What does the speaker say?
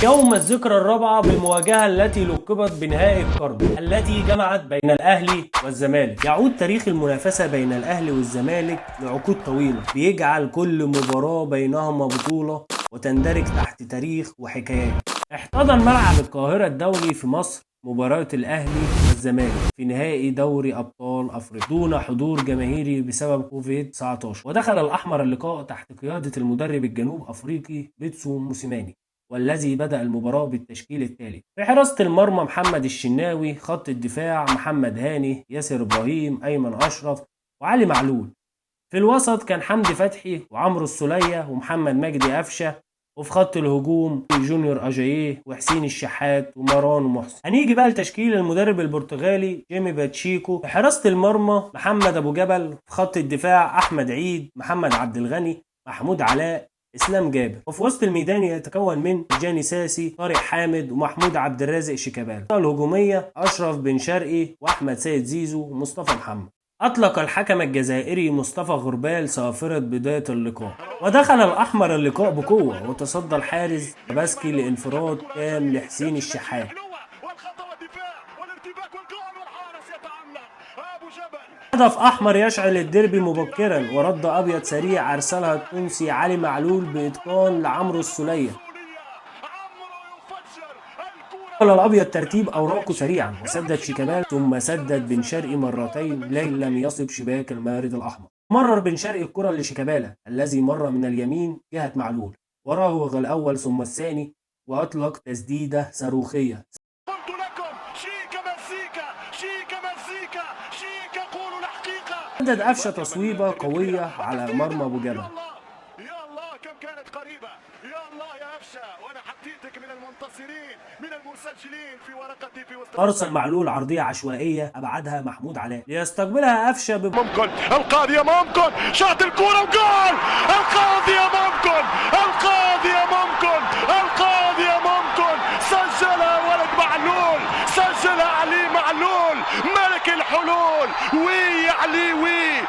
يوم الذكرى الرابعة بالمواجهة التي لقبت بنهائي القرن التي جمعت بين الأهلي والزمالك. يعود تاريخ المنافسة بين الأهلي والزمالك لعقود طويلة، بيجعل كل مباراة بينهما بطولة وتندرج تحت تاريخ وحكايات. احتضن ملعب القاهرة الدولي في مصر مباراة الأهلي والزمالك في نهائي دوري أبطال أفريقيا دون حضور جماهيري بسبب كوفيد-19، ودخل الأحمر اللقاء تحت قيادة المدرب الجنوب أفريقي بيتسو موسيماني، والذي بدأ المباراة بالتشكيل التالي: في حراسة المرمى محمد الشناوي، خط الدفاع محمد هاني، ياسر إبراهيم، أيمن أشرف، وعلي معلول. في الوسط كان حمدي فتحي وعمرو السولية ومحمد مجدي قفشة، وفي خط الهجوم جونيور أجاييه وحسين الشحات ومروان محسن. هنيجي بقى لتشكيل المدرب البرتغالي جيمي باتشيكو. في حراسة المرمى محمد أبو جبل، في خط الدفاع أحمد عيد، محمد عبد الغني، محمود علاء، اسلام جابر. وفي وسط الميدان يتكون من جاني ساسي، طارق حامد، ومحمود عبد الرازق شيكابالا. الهجومية أشرف بن شرقي وأحمد سيد زيزو ومصطفى محمد. أطلق الحكم الجزائري مصطفى غربال صافرة بداية اللقاء، ودخل الأحمر اللقاء بقوة، وتصدى الحارس باسكي لانفراد تام لحسين الشحات. هدف أحمر يشعل الديربي مبكرا، ورد أبيض سريع أرسلها التونسي علي معلول بإتقان لعمرو السولية. الأبيض ترتيب أوراقه سريعا، وسدد شيكابالا، ثم سدد بن شرقي مرتين لكن لم يصب شباك المارد الأحمر. مرر بن شرقي الكرة لشيكابالا الذي مر من اليمين جهة معلول، وراوغ الأول ثم الثاني، وأطلق تسديدة صاروخية. قلت لكم شيكا مزيكا شيكا مزيكا شيكا، قولوا الحقيقة. سدد قفشة تصويبة قوية على مرمى أبو جبل. يا الله كم كانت قريبة، يا الله يا قفشة، وانا حطيتك من المنتصرين من المسجلين في ورقتي في وسط. ارسل معلول عرضية عشوائية ابعدها محمود علاء ليستقبلها قفشة ممكن القاضية ممكن شاط الكورة وجول. القاضية ممكن القاضية ممكن القاضية ممكن سجلها ولد معلول، سجلها علي معلول ملك الحلول. وي علي وي